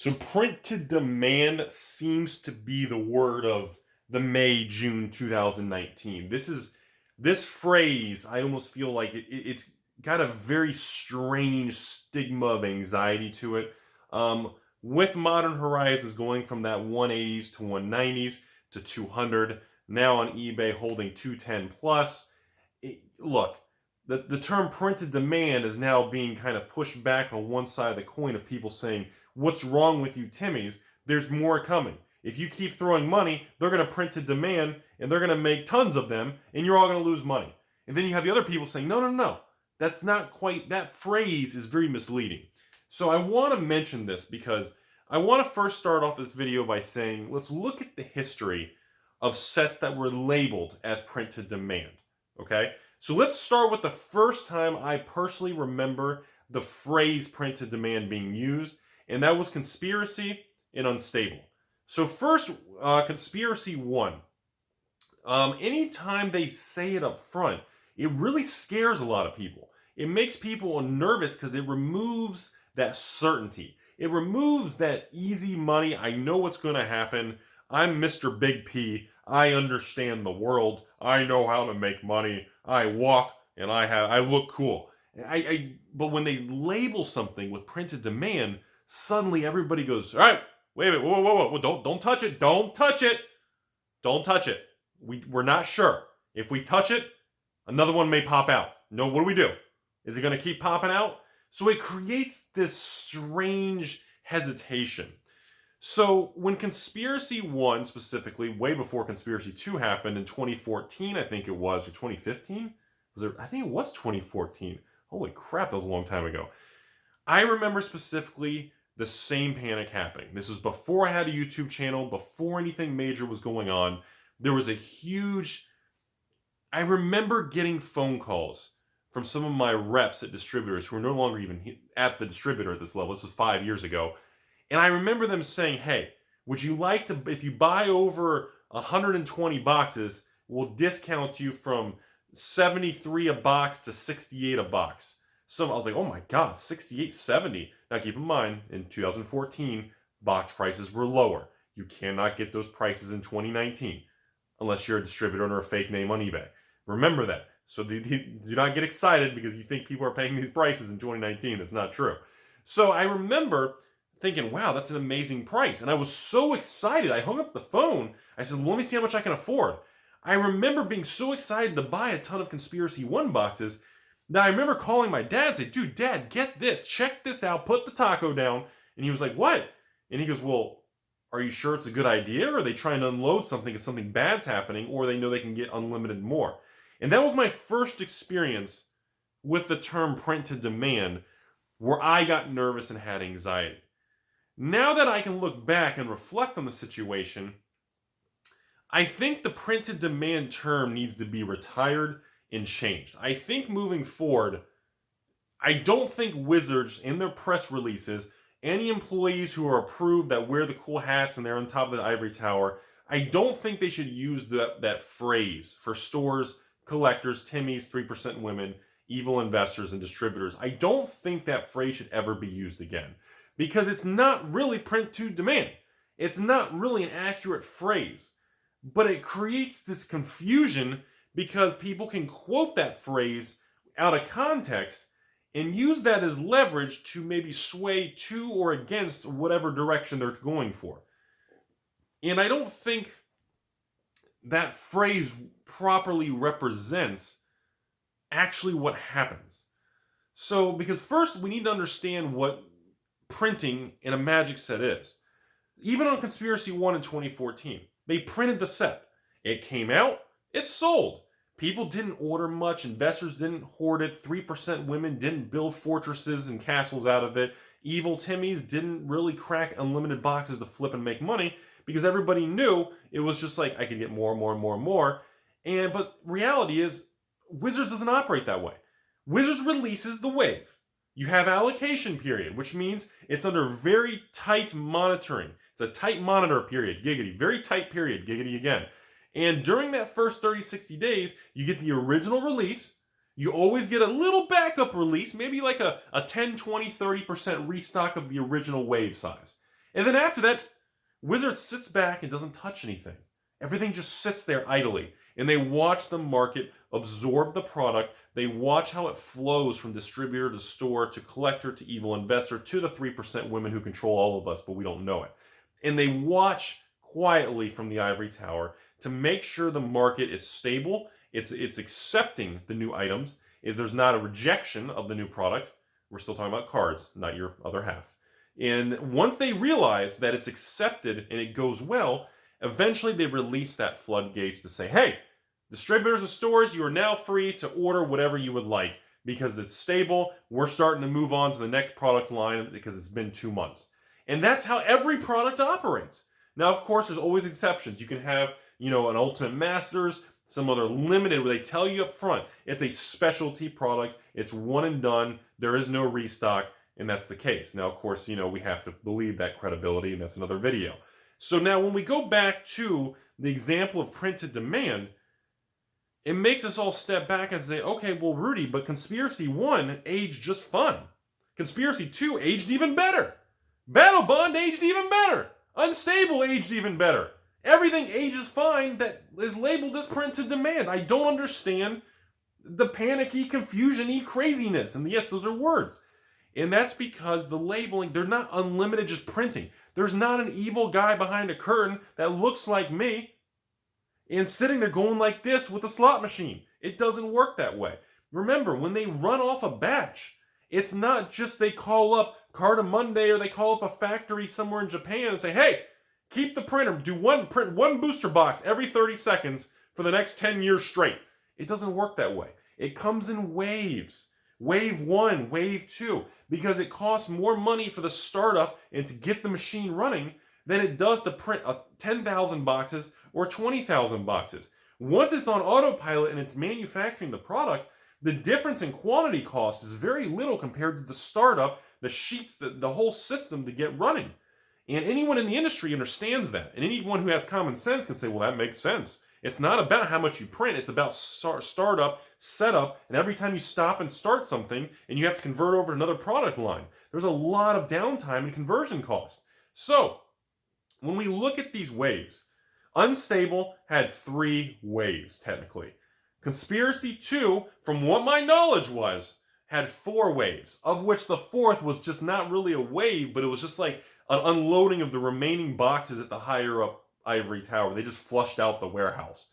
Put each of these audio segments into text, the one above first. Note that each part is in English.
So print to demand seems to be the word of the May-June 2019. This phrase, I almost feel like it's got a very strange stigma of anxiety to it. With Modern Horizons going from that 180s to 190s to 200, now on eBay holding 210 plus. Look, the term printed demand is now being kind of pushed back on one side of the coin of people saying, what's wrong with you Timmies? There's more coming. If you keep throwing money, they're going to print to demand and they're going to make tons of them and you're all going to lose money. And then you have the other people saying, no. That's not quite, that phrase is very misleading. So I want to mention this because I want to first start off this video by saying, let's look at the history of sets that were labeled as print to demand. Okay? So let's start with the first time I personally remember the phrase print to demand being used, and that was Conspiracy and Unstable. So first, Conspiracy 1. Anytime they say it up front, it really scares a lot of people. It makes people nervous because it removes that certainty. It removes that easy money. I know what's going to happen. I'm Mr. Big P. I understand the world. I know how to make money. I walk and I look cool. But when they label something with printed demand, suddenly everybody goes, all right, wait a minute, whoa, don't touch it, don't touch it. We're not sure. If we touch it, another one may pop out. No, what do we do? Is it going to keep popping out? So it creates this strange hesitation. So when Conspiracy 1 specifically, way before Conspiracy 2 happened in 2014, I think it was, or 2015? I think it was 2014. Holy crap, that was a long time ago. I remember specifically the same panic happening. This was before I had a YouTube channel, before anything major was going on. There was a huge... I remember getting phone calls from some of my reps at distributors who are no longer even at the distributor at this level. This was 5 years ago. And I remember them saying, hey, would you like to, if you buy over 120 boxes, we'll discount you from 73 a box to 68 a box. So I was like, oh my God, 68, 70. Now keep in mind, in 2014, box prices were lower. You cannot get those prices in 2019 unless you're a distributor under a fake name on eBay. Remember that. So do not get excited because you think people are paying these prices in 2019. That's not true. So I remember thinking, wow, that's an amazing price. And I was so excited. I hung up the phone. I said, let me see how much I can afford. I remember being so excited to buy a ton of Conspiracy 1 boxes that I remember calling my dad and saying, dude, Dad, get this. Check this out. Put the taco down. And he was like, what? And he goes, well, are you sure it's a good idea? Or are they trying to unload something because something bad's happening? Or they know they can get unlimited more? And that was my first experience with the term print to demand, where I got nervous and had anxiety. Now that I can look back and reflect on the situation, I think the print to demand term needs to be retired and changed. I think moving forward, I don't think Wizards in their press releases, any employees who are approved that wear the cool hats and they're on top of the ivory tower, I don't think they should use that phrase for stores, collectors, Timmies, 3% women, evil investors, and distributors. I don't think that phrase should ever be used again because it's not really print to demand. It's not really an accurate phrase, but it creates this confusion because people can quote that phrase out of context and use that as leverage to maybe sway to or against whatever direction they're going for. And I don't think that phrase properly represents actually what happens. So, because first we need to understand what printing in a magic set is. Even on Conspiracy 1 in 2014, they printed the set. It came out, it sold. People didn't order much, investors didn't hoard it, 3% women didn't build fortresses and castles out of it, evil Timmies didn't really crack unlimited boxes to flip and make money, because everybody knew it was just like, I could get more. But reality is, Wizards doesn't operate that way. Wizards releases the wave. You have allocation period, which means it's under very tight monitoring. It's a tight monitor period, giggity. Very tight period, giggity again. And during that first 30, 60 days, you get the original release. You always get a little backup release, maybe like a 10, 20, 30% restock of the original wave size. And then after that, Wizards sits back and doesn't touch anything. Everything just sits there idly. And they watch the market absorb the product. They watch how it flows from distributor to store to collector to evil investor to the 3% women who control all of us, but we don't know it. And they watch quietly from the ivory tower to make sure the market is stable. It's accepting the new items. If there's not a rejection of the new product, we're still talking about cards, not your other half. And once they realize that it's accepted and it goes well, eventually they release that floodgates to say, hey, distributors and stores, you are now free to order whatever you would like because it's stable. We're starting to move on to the next product line because it's been 2 months. And that's how every product operates. Now, of course, there's always exceptions. You can have, an Ultimate Masters, some other limited where they tell you up front, it's a specialty product. It's one and done. There is no restock, and that's the case. Now, of course, we have to believe that credibility, and that's another video. So now when we go back to the example of printed demand, it makes us all step back and say, okay, well, Rudy, but Conspiracy 1 aged just fine. Conspiracy 2 aged even better. Battle Bond aged even better. Unstable aged even better. Everything ages fine that is labeled as printed demand. I don't understand the panicky, confusion-y craziness. And yes, those are words. And that's because the labeling, they're not unlimited just printing. There's not an evil guy behind a curtain that looks like me and sitting there going like this with a slot machine. It doesn't work that way. Remember, when they run off a batch, it's not just they call up Carta Monday or they call up a factory somewhere in Japan and say, hey, keep the printer, print one booster box every 30 seconds for the next 10 years straight. It doesn't work that way. It comes in waves. Wave 1, wave 2, because it costs more money for the startup and to get the machine running than it does to print 10,000 boxes or 20,000 boxes. Once it's on autopilot and it's manufacturing the product, the difference in quantity cost is very little compared to the startup, the sheets, the whole system to get running. And anyone in the industry understands that. And anyone who has common sense can say, well, that makes sense. It's not about how much you print. It's about startup, setup, and every time you stop and start something and you have to convert over to another product line, there's a lot of downtime and conversion costs. So when we look at these waves, Unstable had 3 waves, technically. Conspiracy 2, from what my knowledge was, had 4 waves, of which the 4th was just not really a wave, but it was just like an unloading of the remaining boxes at the higher up ivory tower. They just flushed out the warehouse.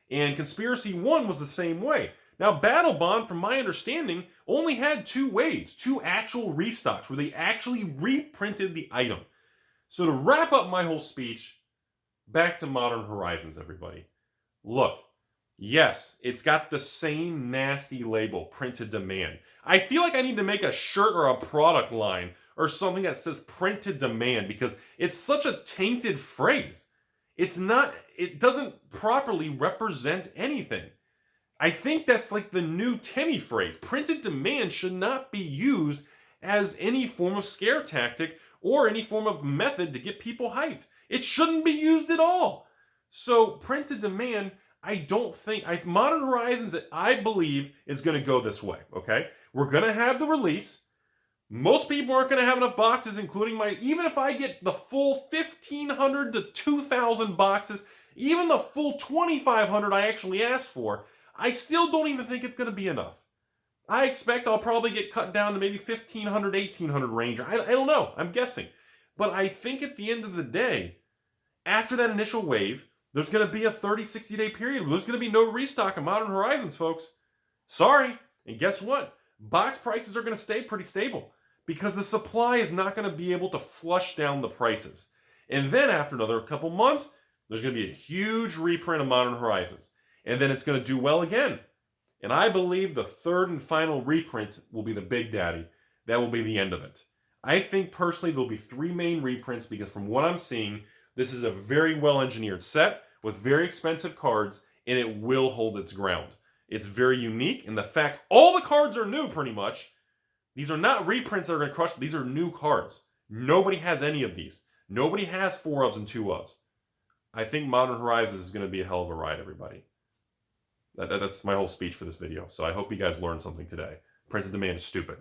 And Conspiracy 1 was the same way. Now, Battle Bond, from my understanding, only had 2 waves, 2 actual restocks, where they actually reprinted the item. So to wrap up my whole speech, back to Modern Horizons, everybody. Look, yes, it's got the same nasty label, printed demand. I feel like I need to make a shirt or a product line or something that says printed demand because it's such a tainted phrase. It doesn't properly represent anything. I think that's like the new Timmy phrase. Printed demand should not be used as any form of scare tactic or any form of method to get people hyped. It shouldn't be used at all. So printed demand, Modern Horizons, I believe, is going to go this way, okay? We're going to have the release. Most people aren't going to have enough boxes, including even if I get the full 1,500 to 2,000 boxes, even the full 2,500 I actually asked for, I still don't even think it's going to be enough. I expect I'll probably get cut down to maybe 1,500, 1,800 range. I don't know. I'm guessing. But I think at the end of the day, after that initial wave, there's going to be a 30, 60-day period. There's going to be no restock of Modern Horizons, folks. Sorry. And guess what? Box prices are going to stay pretty stable because the supply is not going to be able to flush down the prices. And then after another couple months, there's going to be a huge reprint of Modern Horizons. And then it's going to do well again. And I believe the 3rd and final reprint will be the Big Daddy. That will be the end of it. I think personally there'll be 3 main reprints because from what I'm seeing, this is a very well-engineered set with very expensive cards, and it will hold its ground. It's very unique, and the fact all the cards are new pretty much. These are not reprints that are going to crush. These are new cards. Nobody has any of these. Nobody has 4 ofs and 2 ofs. I think Modern Horizons is going to be a hell of a ride, everybody. That's my whole speech for this video. So I hope you guys learned something today. Printed demand is stupid.